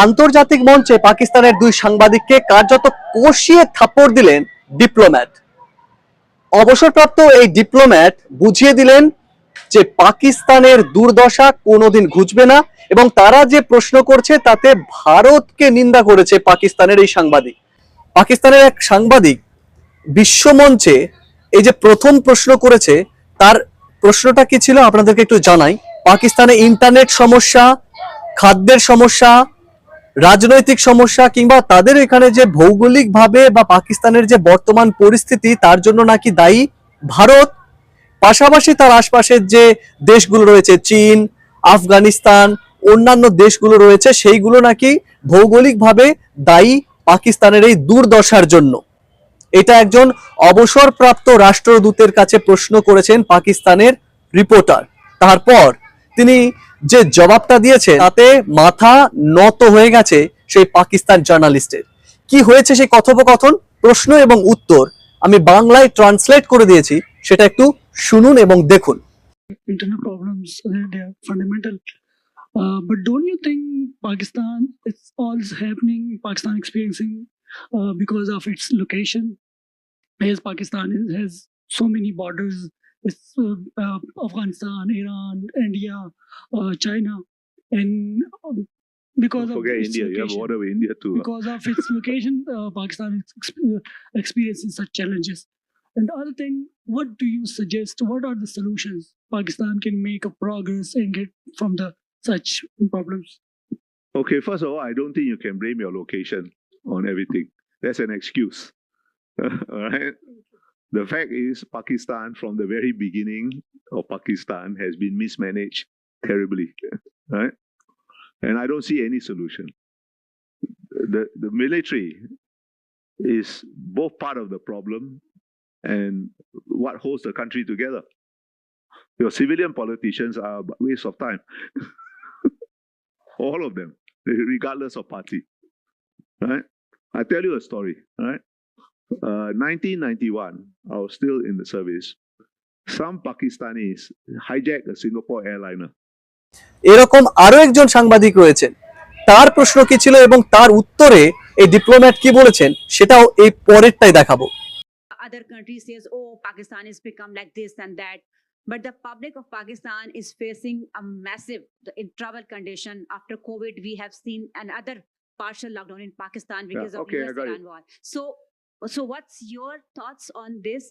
আন্তর্জাতিক মঞ্চে পাকিস্তানের দুই সাংবাদিককে কার্যত কষিয়ে থাপ্পড় দিলেন ডিপ্লোম্যাট। অবসরপ্রাপ্ত এই ডিপ্লোম্যাট বুঝিয়ে দিলেন যে পাকিস্তানের দুর্দশা কোনোদিন ঘুচবে না, এবং তারা যে প্রশ্ন করছে তাতে ভারতকে নিন্দা করেছে পাকিস্তানের এই সাংবাদিক। পাকিস্তানের এক সাংবাদিক বিশ্বমঞ্চে এই যে প্রথম প্রশ্ন করেছে, তার প্রশ্নটা কি ছিল আপনাদেরকে একটু জানাই। পাকিস্তানে ইন্টারনেট সমস্যা, খাদ্যের সমস্যা, রাজনৈতিক সমস্যা, কিংবা তাদের এখানে যে ভৌগোলিকভাবে বা পাকিস্তানের যে বর্তমান পরিস্থিতি তার জন্য নাকি দায়ী ভারত। পাশাপাশি তার আশপাশের যে দেশগুলো রয়েছে, চীন, আফগানিস্তান, অন্যান্য দেশগুলো রয়েছে, সেইগুলো নাকি ভৌগোলিকভাবে দায়ী পাকিস্তানের এই দুর্দশার জন্য। এটা একজন অবসরপ্রাপ্ত রাষ্ট্রদূতের কাছে প্রশ্ন করেছেন পাকিস্তানের রিপোর্টার। তারপর তিনি যে জবাবটা দিয়েছেন তাতে মাথা নত হয়ে গেছে সেই পাকিস্তান জার্নালিস্টের। কি হয়েছে সেই কথোপকথন, প্রশ্ন এবং উত্তর আমি বাংলায় ট্রান্সলেট করে দিয়েছি, সেটা একটু শুনুন এবং দেখুন। Internal problems, they are fundamental. But don't you think Pakistan, it's all happening, Pakistan experiencing because of its location? As Pakistan has so many borders, it's Afghanistan, Iran, India, China, and because Don't of forget its India. You have location, border with India too. because of its location, Pakistan is experiencing such challenges. And the other thing, what do you suggest? What are the solutions Pakistan can make a progress and get from the such problems? Okay, first of all, I don't think you can blame your location on everything. That's an excuse. All right. The fact is, Pakistan, from the very beginning of Pakistan, has been mismanaged terribly. Right? And I don't see any solution. The military is both part of the problem and what holds the country together. Your civilian politicians are a waste of time. All of them, regardless of party. Right? I tell you a story. Right? 1991, I was still in the service. Some Pakistanis hijacked a Singapore airliner. এরকম আরো একজন সাংবাদিক রয়েছেন, তার প্রশ্ন কি ছিল এবং তার উত্তরে এই ডিপ্লোম্যাট কি বলেছেন সেটাও এই পরেরটাই দেখাবো। Other countries says, oh, Pakistan has become like this and that, but the public of Pakistan is facing a massive trouble condition. After COVID, we have seen another partial lockdown in Pakistan because of US-Iran war. So what's your thoughts on this?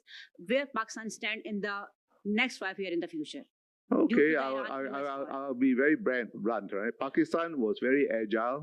Where Pakistan stand in the next 5 years in the future? Okay, I'll be very blunt, right? Pakistan was very agile